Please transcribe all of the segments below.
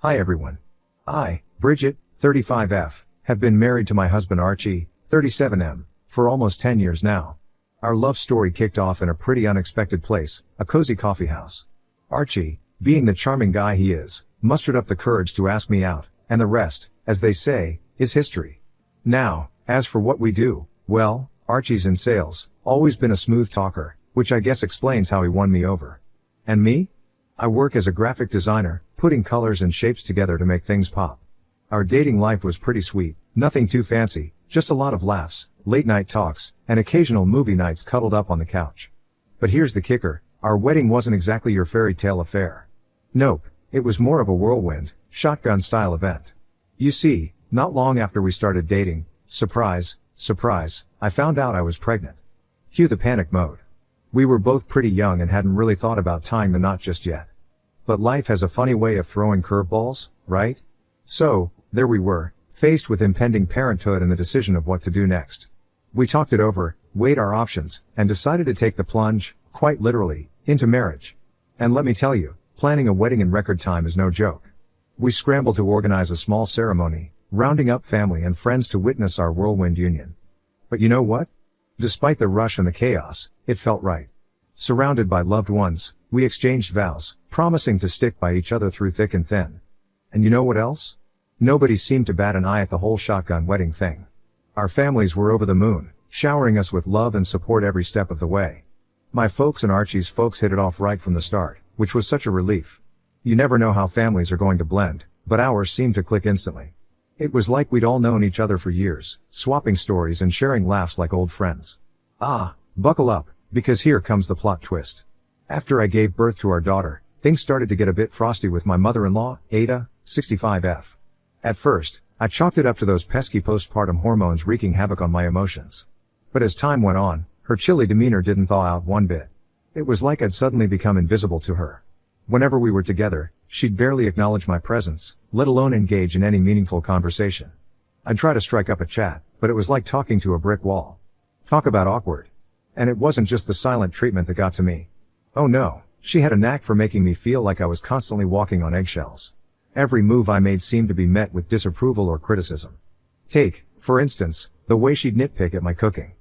Hi everyone. I, Bridget, 35F, have been married to my husband Archie, 37M, for almost 10 years now. Our love story kicked off in a pretty unexpected place, a cozy coffee house. Archie, being the charming guy he is, mustered up the courage to ask me out, and the rest, as they say, is history. Now, as for what we do, well, Archie's in sales, always been a smooth talker, which I guess explains how he won me over. And me? I work as a graphic designer, putting colors and shapes together to make things pop. Our dating life was pretty sweet, nothing too fancy, just a lot of laughs, late night talks, and occasional movie nights cuddled up on the couch. But here's the kicker, our wedding wasn't exactly your fairy tale affair. Nope, it was more of a whirlwind, shotgun style event. You see, not long after we started dating, surprise, surprise, I found out I was pregnant. Cue the panic mode. We were both pretty young and hadn't really thought about tying the knot just yet. But life has a funny way of throwing curveballs, right? So, there we were, faced with impending parenthood and the decision of what to do next. We talked it over, weighed our options, and decided to take the plunge, quite literally, into marriage. And let me tell you, planning a wedding in record time is no joke. We scrambled to organize a small ceremony, rounding up family and friends to witness our whirlwind union. But you know what? Despite the rush and the chaos, it felt right. Surrounded by loved ones, we exchanged vows, promising to stick by each other through thick and thin. And you know what else? Nobody seemed to bat an eye at the whole shotgun wedding thing. Our families were over the moon, showering us with love and support every step of the way. My folks and Archie's folks hit it off right from the start, which was such a relief. You never know how families are going to blend, but ours seemed to click instantly. It was like we'd all known each other for years, swapping stories and sharing laughs like old friends. Ah, buckle up, because here comes the plot twist. After I gave birth to our daughter, things started to get a bit frosty with my mother-in-law, Ada, 65F. At first, I chalked it up to those pesky postpartum hormones wreaking havoc on my emotions. But as time went on, her chilly demeanor didn't thaw out one bit. It was like I'd suddenly become invisible to her. Whenever we were together, she'd barely acknowledge my presence, let alone engage in any meaningful conversation. I'd try to strike up a chat, but it was like talking to a brick wall. Talk about awkward. And it wasn't just the silent treatment that got to me. Oh no, she had a knack for making me feel like I was constantly walking on eggshells. Every move I made seemed to be met with disapproval or criticism. Take, for instance, the way she'd nitpick at my cooking.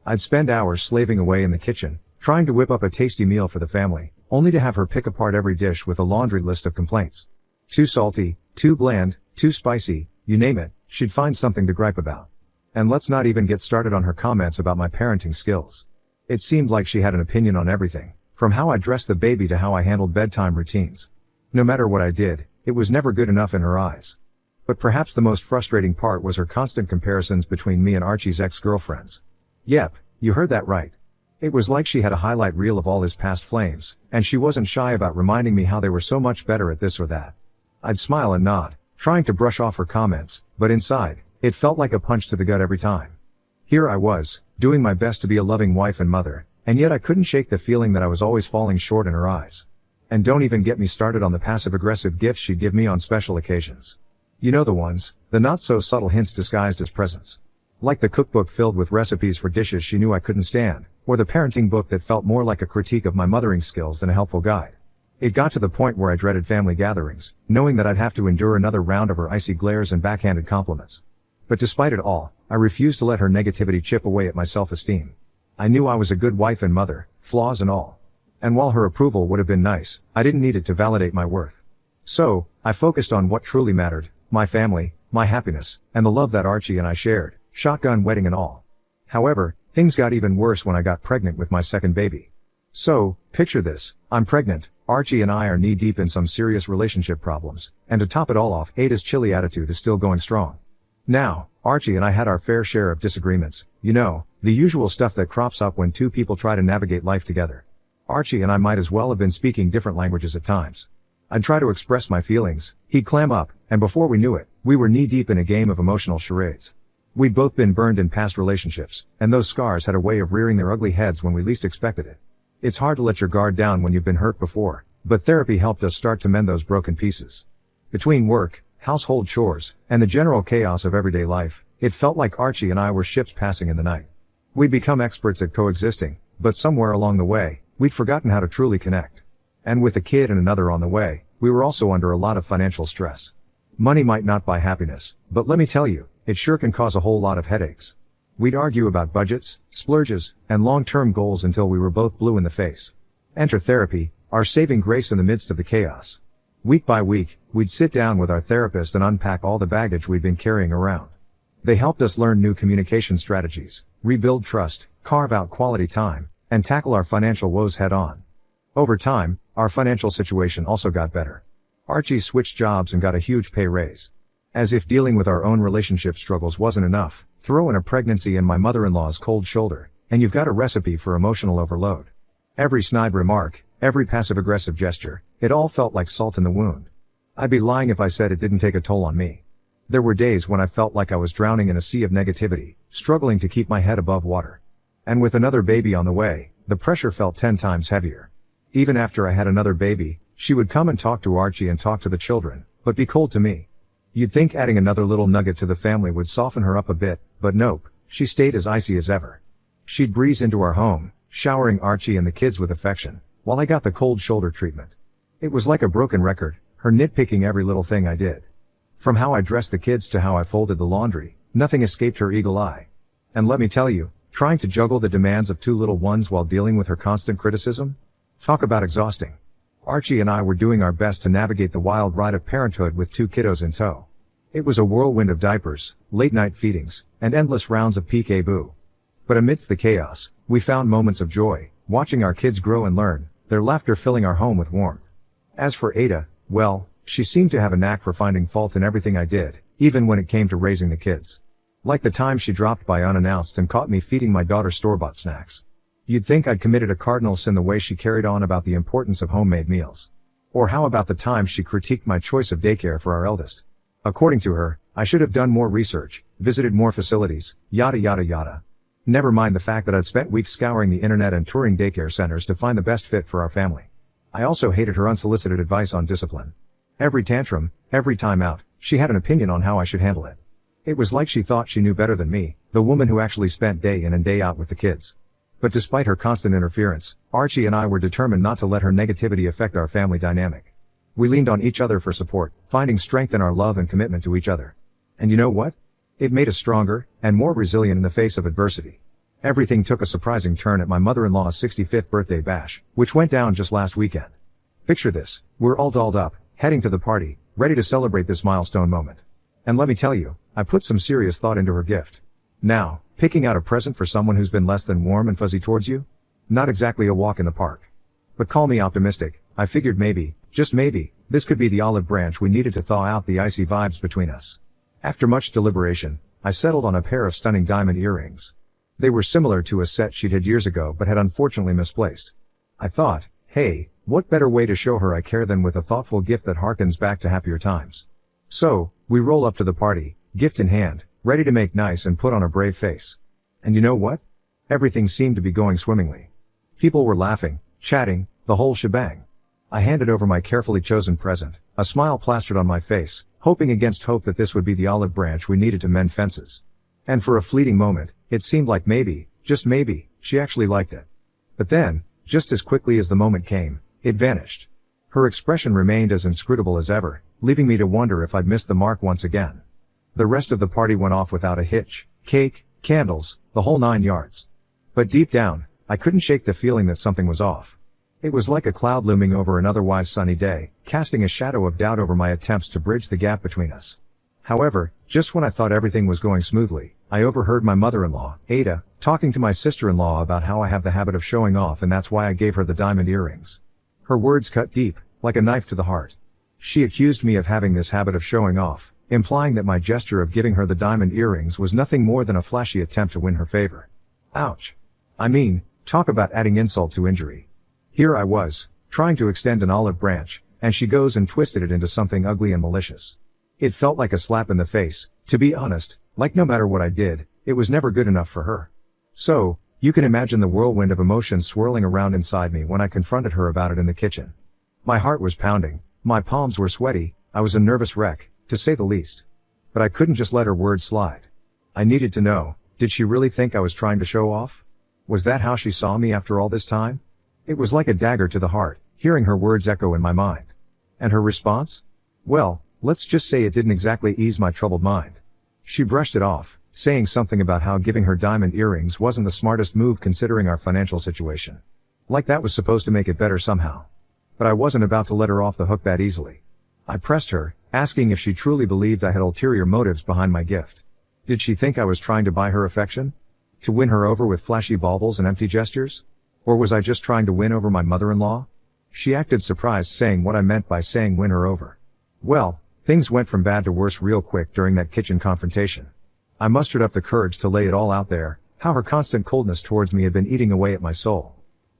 I'd spend hours slaving away in the kitchen, trying to whip up a tasty meal for the family, only to have her pick apart every dish with a laundry list of complaints. Too salty, too bland, too spicy, you name it, she'd find something to gripe about. And let's not even get started on her comments about my parenting skills. It seemed like she had an opinion on everything, from how I dressed the baby to how I handled bedtime routines. No matter what I did, it was never good enough in her eyes. But perhaps the most frustrating part was her constant comparisons between me and Archie's ex-girlfriends. Yep, you heard that right. It was like she had a highlight reel of all his past flames, and she wasn't shy about reminding me how they were so much better at this or that. I'd smile and nod, trying to brush off her comments, but inside, it felt like a punch to the gut every time. Here I was, doing my best to be a loving wife and mother, and yet I couldn't shake the feeling that I was always falling short in her eyes. And don't even get me started on the passive-aggressive gifts she'd give me on special occasions. You know the ones, the not-so-subtle hints disguised as presents. Like the cookbook filled with recipes for dishes she knew I couldn't stand, or the parenting book that felt more like a critique of my mothering skills than a helpful guide. It got to the point where I dreaded family gatherings, knowing that I'd have to endure another round of her icy glares and backhanded compliments. But despite it all, I refused to let her negativity chip away at my self-esteem. I knew I was a good wife and mother, flaws and all. And while her approval would have been nice, I didn't need it to validate my worth. So, I focused on what truly mattered, my family, my happiness, and the love that Archie and I shared, shotgun wedding and all. However, things got even worse when I got pregnant with my second baby. So, picture this, I'm pregnant, Archie and I are knee-deep in some serious relationship problems, and to top it all off, Ada's chilly attitude is still going strong. Now, Archie and I had our fair share of disagreements, you know, the usual stuff that crops up when two people try to navigate life together. Archie and I might as well have been speaking different languages at times. I'd try to express my feelings, he'd clam up, and before we knew it, we were knee-deep in a game of emotional charades. We'd both been burned in past relationships, and those scars had a way of rearing their ugly heads when we least expected it. It's hard to let your guard down when you've been hurt before, but therapy helped us start to mend those broken pieces. Between work, household chores, and the general chaos of everyday life, it felt like Archie and I were ships passing in the night. We'd become experts at coexisting, but somewhere along the way, we'd forgotten how to truly connect. And with a kid and another on the way, we were also under a lot of financial stress. Money might not buy happiness, but let me tell you, it sure can cause a whole lot of headaches. We'd argue about budgets, splurges, and long-term goals until we were both blue in the face. Enter therapy, our saving grace in the midst of the chaos. Week by week, we'd sit down with our therapist and unpack all the baggage we'd been carrying around. They helped us learn new communication strategies, rebuild trust, carve out quality time, and tackle our financial woes head on. Over time, our financial situation also got better. Archie switched jobs and got a huge pay raise. As if dealing with our own relationship struggles wasn't enough, throw in a pregnancy and my mother-in-law's cold shoulder, and you've got a recipe for emotional overload. Every snide remark, every passive-aggressive gesture, it all felt like salt in the wound. I'd be lying if I said it didn't take a toll on me. There were days when I felt like I was drowning in a sea of negativity, struggling to keep my head above water. And with another baby on the way, the pressure felt 10 times heavier. Even after I had another baby, she would come and talk to Archie and talk to the children, but be cold to me. You'd think adding another little nugget to the family would soften her up a bit, but nope, she stayed as icy as ever. She'd breeze into our home, showering Archie and the kids with affection, while I got the cold shoulder treatment. It was like a broken record, her nitpicking every little thing I did. From how I dressed the kids to how I folded the laundry, nothing escaped her eagle eye. And let me tell you, trying to juggle the demands of 2 little ones while dealing with her constant criticism? Talk about exhausting. Archie and I were doing our best to navigate the wild ride of parenthood with 2 kiddos in tow. It was a whirlwind of diapers, late-night feedings, and endless rounds of peek-a-boo. But amidst the chaos, we found moments of joy, watching our kids grow and learn, their laughter filling our home with warmth. As for Ada, well, she seemed to have a knack for finding fault in everything I did, even when it came to raising the kids. Like the time she dropped by unannounced and caught me feeding my daughter store-bought snacks. You'd think I'd committed a cardinal sin the way she carried on about the importance of homemade meals. Or how about the time she critiqued my choice of daycare for our eldest? According to her, I should have done more research, visited more facilities, yada yada yada. Never mind the fact that I'd spent weeks scouring the internet and touring daycare centers to find the best fit for our family. I also hated her unsolicited advice on discipline. Every tantrum, every time out, she had an opinion on how I should handle it. It was like she thought she knew better than me, the woman who actually spent day in and day out with the kids. But despite her constant interference, Archie and I were determined not to let her negativity affect our family dynamic. We leaned on each other for support, finding strength in our love and commitment to each other. And you know what? It made us stronger, and more resilient in the face of adversity. Everything took a surprising turn at my mother-in-law's 65th birthday bash, which went down just last weekend. Picture this, we're all dolled up, heading to the party, ready to celebrate this milestone moment. And let me tell you, I put some serious thought into her gift. Now, picking out a present for someone who's been less than warm and fuzzy towards you? Not exactly a walk in the park. But call me optimistic, I figured maybe, just maybe, this could be the olive branch we needed to thaw out the icy vibes between us. After much deliberation, I settled on a pair of stunning diamond earrings. They were similar to a set she'd had years ago but had unfortunately misplaced. I thought, hey, what better way to show her I care than with a thoughtful gift that harkens back to happier times. So, we roll up to the party, gift in hand, ready to make nice and put on a brave face. And you know what? Everything seemed to be going swimmingly. People were laughing, chatting, the whole shebang. I handed over my carefully chosen present, a smile plastered on my face, hoping against hope that this would be the olive branch we needed to mend fences. And for a fleeting moment, it seemed like maybe, just maybe, she actually liked it. But then, just as quickly as the moment came, it vanished. Her expression remained as inscrutable as ever, leaving me to wonder if I'd missed the mark once again. The rest of the party went off without a hitch, cake, candles, the whole 9 yards. But deep down, I couldn't shake the feeling that something was off. It was like a cloud looming over an otherwise sunny day, casting a shadow of doubt over my attempts to bridge the gap between us. However, just when I thought everything was going smoothly, I overheard my mother-in-law, Ada, talking to my sister-in-law about how I have the habit of showing off and that's why I gave her the diamond earrings. Her words cut deep, like a knife to the heart. She accused me of having this habit of showing off, implying that my gesture of giving her the diamond earrings was nothing more than a flashy attempt to win her favor. Ouch. I mean, talk about adding insult to injury. Here I was, trying to extend an olive branch, and she goes and twisted it into something ugly and malicious. It felt like a slap in the face, to be honest, like no matter what I did, it was never good enough for her. So, you can imagine the whirlwind of emotions swirling around inside me when I confronted her about it in the kitchen. My heart was pounding, my palms were sweaty, I was a nervous wreck, to say the least. But I couldn't just let her words slide. I needed to know, did she really think I was trying to show off? Was that how she saw me after all this time? It was like a dagger to the heart, hearing her words echo in my mind. And her response? Well, let's just say it didn't exactly ease my troubled mind. She brushed it off, saying something about how giving her diamond earrings wasn't the smartest move considering our financial situation. Like that was supposed to make it better somehow. But I wasn't about to let her off the hook that easily. I pressed her, asking if she truly believed I had ulterior motives behind my gift. Did she think I was trying to buy her affection? To win her over with flashy baubles and empty gestures? Or was I just trying to win over my mother-in-law? She acted surprised, saying what I meant by saying win her over. Well, things went from bad to worse real quick during that kitchen confrontation. I mustered up the courage to lay it all out there, how her constant coldness towards me had been eating away at my soul.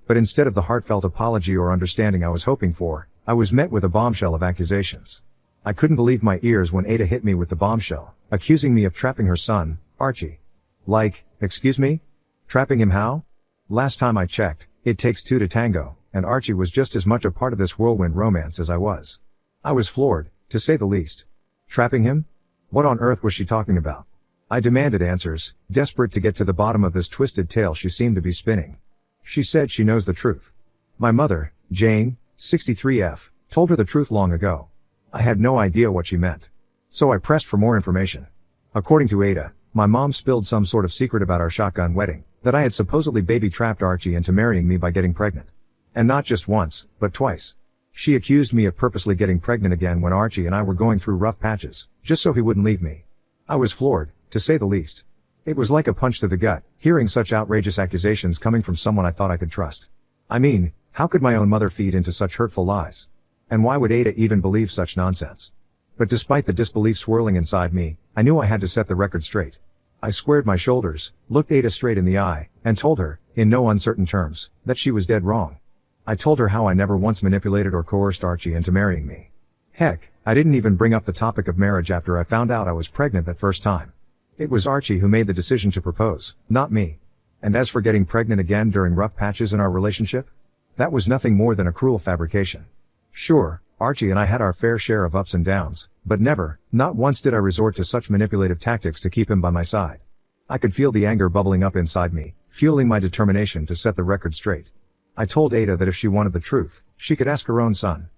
But instead of the heartfelt apology or understanding I was hoping for, I was met with a bombshell of accusations. I couldn't believe my ears when Ada hit me with the bombshell, accusing me of trapping her son, Archie. Like, excuse me? Trapping him how? Last time I checked, it takes two to tango, and Archie was just as much a part of this whirlwind romance as I was. I was floored, to say the least. Trapping him? What on earth was she talking about? I demanded answers, desperate to get to the bottom of this twisted tale she seemed to be spinning. She said she knows the truth. My mother, Jane, 63F, told her the truth long ago. I had no idea what she meant. So I pressed for more information. According to Ada, my mom spilled some sort of secret about our shotgun wedding, that I had supposedly baby-trapped Archie into marrying me by getting pregnant. And not just once, but twice. She accused me of purposely getting pregnant again when Archie and I were going through rough patches, just so he wouldn't leave me. I was floored, to say the least. It was like a punch to the gut, hearing such outrageous accusations coming from someone I thought I could trust. I mean, how could my own mother feed into such hurtful lies? And why would Ada even believe such nonsense? But despite the disbelief swirling inside me, I knew I had to set the record straight. I squared my shoulders, looked Ada straight in the eye, and told her, in no uncertain terms, that she was dead wrong. I told her how I never once manipulated or coerced Archie into marrying me. Heck, I didn't even bring up the topic of marriage after I found out I was pregnant that first time. It was Archie who made the decision to propose, not me. And as for getting pregnant again during rough patches in our relationship, that was nothing more than a cruel fabrication. Sure, Archie and I had our fair share of ups and downs, but never, not once did I resort to such manipulative tactics to keep him by my side. I could feel the anger bubbling up inside me, fueling my determination to set the record straight. I told Ada that if she wanted the truth, she could ask her own son.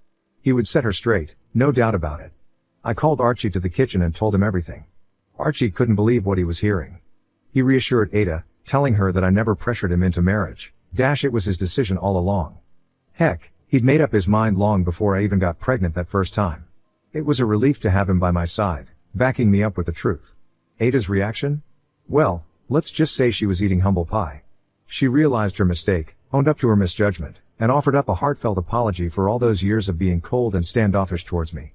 He would set her straight, no doubt about it. I called Archie to the kitchen and told him everything. Archie couldn't believe what he was hearing. He reassured Ada, telling her that I never pressured him into marriage. It was his decision all along. Heck, he'd made up his mind long before I even got pregnant that first time. It was a relief to have him by my side, backing me up with the truth. Ada's reaction? Well, let's just say she was eating humble pie. She realized her mistake, owned up to her misjudgment, and offered up a heartfelt apology for all those years of being cold and standoffish towards me.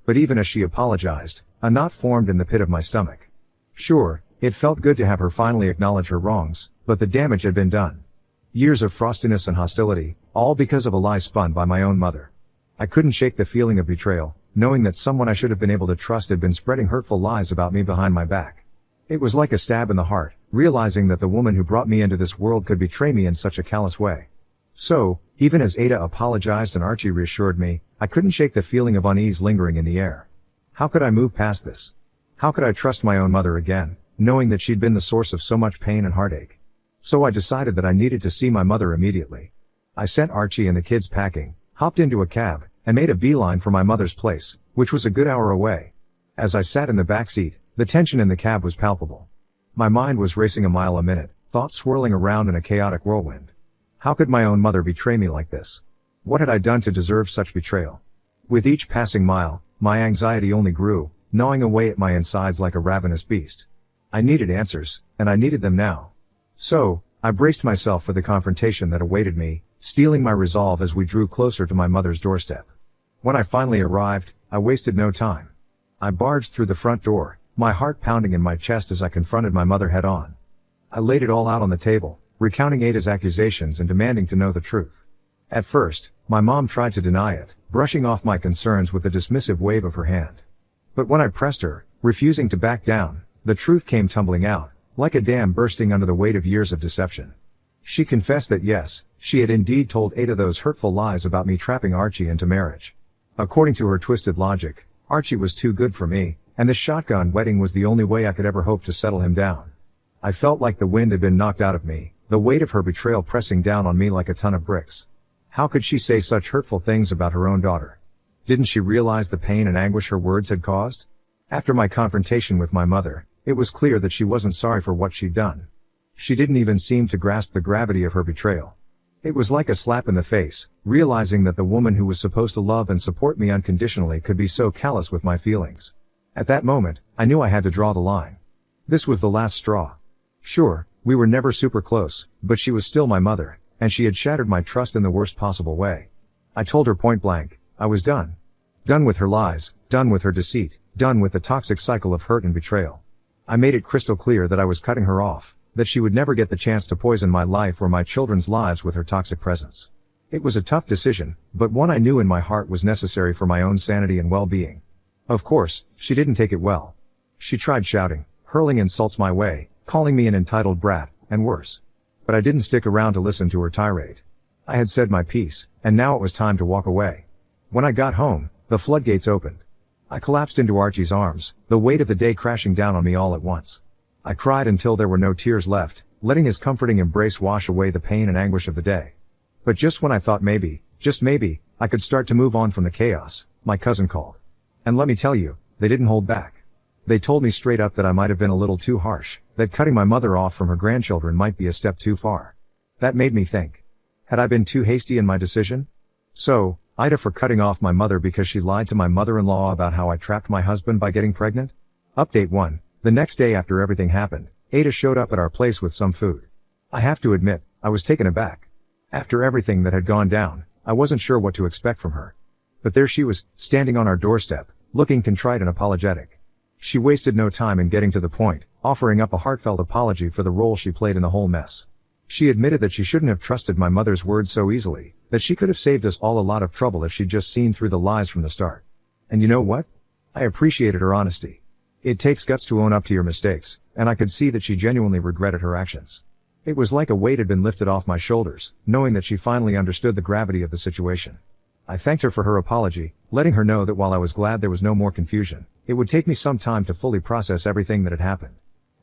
But even as she apologized, a knot formed in the pit of my stomach. Sure, it felt good to have her finally acknowledge her wrongs, but the damage had been done. Years of frostiness and hostility, all because of a lie spun by my own mother. I couldn't shake the feeling of betrayal, knowing that someone I should have been able to trust had been spreading hurtful lies about me behind my back. It was like a stab in the heart, realizing that the woman who brought me into this world could betray me in such a callous way. So, even as Ada apologized and Archie reassured me, I couldn't shake the feeling of unease lingering in the air. How could I move past this? How could I trust my own mother again, knowing that she'd been the source of so much pain and heartache? So I decided that I needed to see my mother immediately. I sent Archie and the kids packing, hopped into a cab, and made a beeline for my mother's place, which was a good hour away. As I sat in the back seat, the tension in the cab was palpable. My mind was racing a mile a minute, thoughts swirling around in a chaotic whirlwind. How could my own mother betray me like this? What had I done to deserve such betrayal? With each passing mile, my anxiety only grew, gnawing away at my insides like a ravenous beast. I needed answers, and I needed them now. So, I braced myself for the confrontation that awaited me, steeling my resolve as we drew closer to my mother's doorstep. When I finally arrived, I wasted no time. I barged through the front door, my heart pounding in my chest as I confronted my mother head on. I laid it all out on the table, recounting Ada's accusations and demanding to know the truth. At first, my mom tried to deny it, brushing off my concerns with a dismissive wave of her hand. But when I pressed her, refusing to back down, the truth came tumbling out, like a dam bursting under the weight of years of deception. She confessed that yes, she had indeed told Ada those hurtful lies about me trapping Archie into marriage. According to her twisted logic, Archie was too good for me, and the shotgun wedding was the only way I could ever hope to settle him down. I felt like the wind had been knocked out of me, the weight of her betrayal pressing down on me like a ton of bricks. How could she say such hurtful things about her own daughter? Didn't she realize the pain and anguish her words had caused? After my confrontation with my mother, it was clear that she wasn't sorry for what she'd done. She didn't even seem to grasp the gravity of her betrayal. It was like a slap in the face, realizing that the woman who was supposed to love and support me unconditionally could be so callous with my feelings. At that moment, I knew I had to draw the line. This was the last straw. Sure, we were never super close, but she was still my mother, and she had shattered my trust in the worst possible way. I told her point blank, I was done. Done with her lies, done with her deceit, done with the toxic cycle of hurt and betrayal. I made it crystal clear that I was cutting her off, that she would never get the chance to poison my life or my children's lives with her toxic presence. It was a tough decision, but one I knew in my heart was necessary for my own sanity and well-being. Of course, she didn't take it well. She tried shouting, hurling insults my way, calling me an entitled brat, and worse. But I didn't stick around to listen to her tirade. I had said my piece, and now it was time to walk away. When I got home, the floodgates opened. I collapsed into Archie's arms, the weight of the day crashing down on me all at once. I cried until there were no tears left, letting his comforting embrace wash away the pain and anguish of the day. But just when I thought maybe, just maybe, I could start to move on from the chaos, my cousin called. And let me tell you, they didn't hold back. They told me straight up that I might have been a little too harsh, that cutting my mother off from her grandchildren might be a step too far. That made me think. Had I been too hasty in my decision? So, Ida for cutting off my mother because she lied to my mother-in-law about how I trapped my husband by getting pregnant? Update 1. The next day after everything happened, Ada showed up at our place with some food. I have to admit, I was taken aback. After everything that had gone down, I wasn't sure what to expect from her. But there she was, standing on our doorstep, looking contrite and apologetic. She wasted no time in getting to the point, offering up a heartfelt apology for the role she played in the whole mess. She admitted that she shouldn't have trusted my mother's word so easily, that she could have saved us all a lot of trouble if she'd just seen through the lies from the start. And you know what? I appreciated her honesty. It takes guts to own up to your mistakes, and I could see that she genuinely regretted her actions. It was like a weight had been lifted off my shoulders, knowing that she finally understood the gravity of the situation. I thanked her for her apology, letting her know that while I was glad there was no more confusion, it would take me some time to fully process everything that had happened.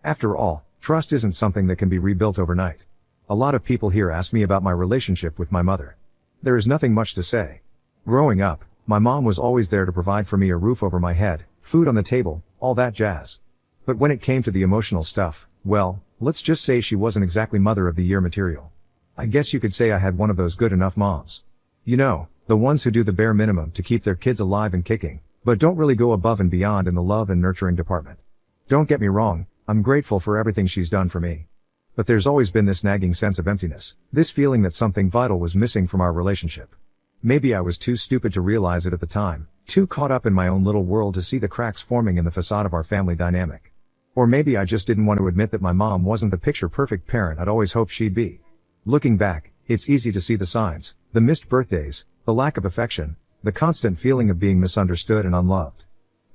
After all, trust isn't something that can be rebuilt overnight. A lot of people here ask me about my relationship with my mother. There is nothing much to say. Growing up, my mom was always there to provide for me a roof over my head, food on the table, all that jazz. But when it came to the emotional stuff, well, let's just say she wasn't exactly Mother of the Year material. I guess you could say I had one of those good enough moms. You know, the ones who do the bare minimum to keep their kids alive and kicking, but don't really go above and beyond in the love and nurturing department. Don't get me wrong, I'm grateful for everything she's done for me. But there's always been this nagging sense of emptiness, this feeling that something vital was missing from our relationship. Maybe I was too stupid to realize it at the time, too caught up in my own little world to see the cracks forming in the facade of our family dynamic. Or maybe I just didn't want to admit that my mom wasn't the picture-perfect parent I'd always hoped she'd be. Looking back, it's easy to see the signs, the missed birthdays, the lack of affection, the constant feeling of being misunderstood and unloved.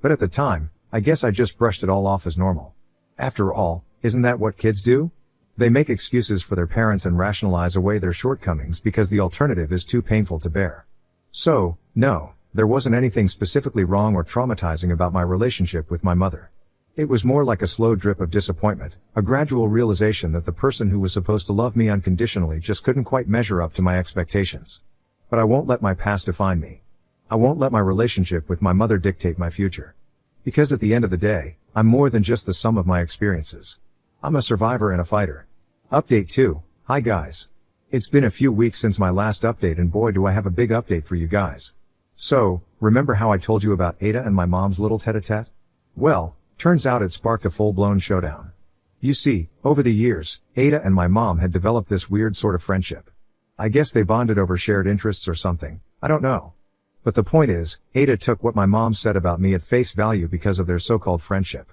But at the time, I guess I just brushed it all off as normal. After all, isn't that what kids do? They make excuses for their parents and rationalize away their shortcomings because the alternative is too painful to bear. So, no, there wasn't anything specifically wrong or traumatizing about my relationship with my mother. It was more like a slow drip of disappointment, a gradual realization that the person who was supposed to love me unconditionally just couldn't quite measure up to my expectations. But I won't let my past define me. I won't let my relationship with my mother dictate my future. Because at the end of the day, I'm more than just the sum of my experiences. I'm a survivor and a fighter. Update 2. Hi guys. It's been a few weeks since my last update and boy do I have a big update for you guys. So, remember how I told you about Ada and my mom's little tete-a-tete? Well, turns out it sparked a full-blown showdown. You see, over the years, Ada and my mom had developed this weird sort of friendship. I guess they bonded over shared interests or something, I don't know. But the point is, Ada took what my mom said about me at face value because of their so-called friendship.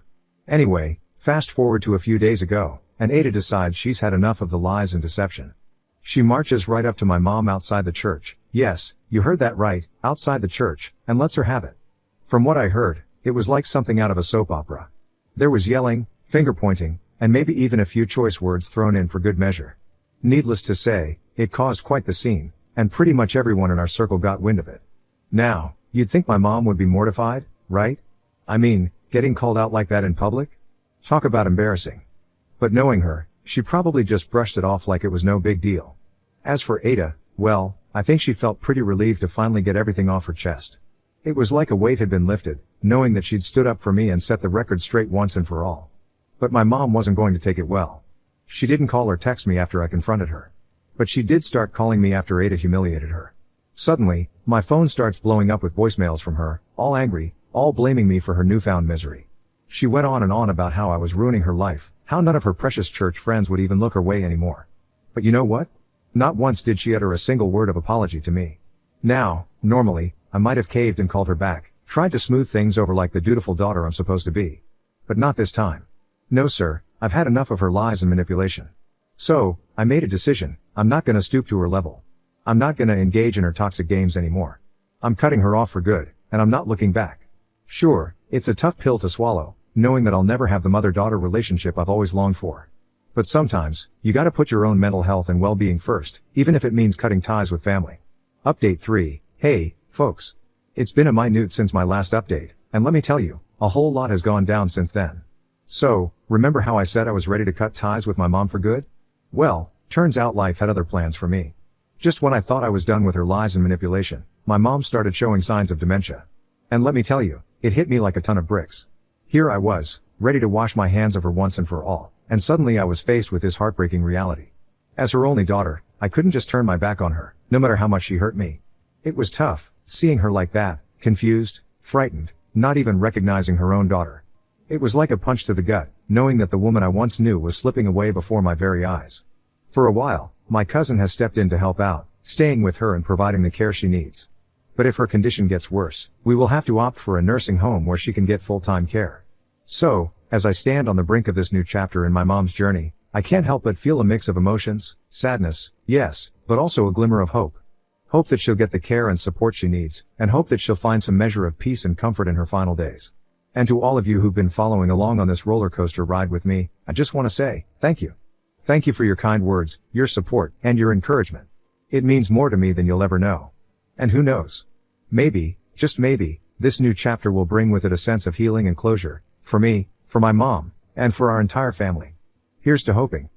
Anyway, fast forward to a few days ago, and Ada decides she's had enough of the lies and deception. She marches right up to my mom outside the church, yes, you heard that right, outside the church, and lets her have it. From what I heard, it was like something out of a soap opera. There was yelling, finger-pointing, and maybe even a few choice words thrown in for good measure. Needless to say, it caused quite the scene, and pretty much everyone in our circle got wind of it. Now, you'd think my mom would be mortified, right? I mean, getting called out like that in public? Talk about embarrassing. But knowing her, she probably just brushed it off like it was no big deal. As for Ada, well, I think she felt pretty relieved to finally get everything off her chest. It was like a weight had been lifted, knowing that she'd stood up for me and set the record straight once and for all. But my mom wasn't going to take it well. She didn't call or text me after I confronted her. But she did start calling me after Ada humiliated her. Suddenly, my phone starts blowing up with voicemails from her, all angry, all blaming me for her newfound misery. She went on and on about how I was ruining her life, how none of her precious church friends would even look her way anymore. But you know what? Not once did she utter a single word of apology to me. Now, normally, I might have caved and called her back, tried to smooth things over like the dutiful daughter I'm supposed to be. But not this time. No sir, I've had enough of her lies and manipulation. So, I made a decision, I'm not gonna stoop to her level. I'm not gonna engage in her toxic games anymore. I'm cutting her off for good, and I'm not looking back. Sure, it's a tough pill to swallow, knowing that I'll never have the mother-daughter relationship I've always longed for. But sometimes, you gotta put your own mental health and well-being first, even if it means cutting ties with family. Update 3. Hey, folks. It's been a minute since my last update, and let me tell you, a whole lot has gone down since then. So, remember how I said I was ready to cut ties with my mom for good? Well, turns out life had other plans for me. Just when I thought I was done with her lies and manipulation, my mom started showing signs of dementia. And let me tell you, it hit me like a ton of bricks. Here I was, ready to wash my hands of her once and for all, and suddenly I was faced with this heartbreaking reality. As her only daughter, I couldn't just turn my back on her, no matter how much she hurt me. It was tough, seeing her like that, confused, frightened, not even recognizing her own daughter. It was like a punch to the gut, knowing that the woman I once knew was slipping away before my very eyes. For a while, my cousin has stepped in to help out, staying with her and providing the care she needs. But if her condition gets worse, we will have to opt for a nursing home where she can get full-time care. So, as I stand on the brink of this new chapter in my mom's journey, I can't help but feel a mix of emotions, sadness, yes, but also a glimmer of hope. Hope that she'll get the care and support she needs, and hope that she'll find some measure of peace and comfort in her final days. And to all of you who've been following along on this roller coaster ride with me, I just want to say, thank you. Thank you for your kind words, your support, and your encouragement. It means more to me than you'll ever know. And who knows? Maybe, just maybe, this new chapter will bring with it a sense of healing and closure, for me, for my mom, and for our entire family. Here's to hoping.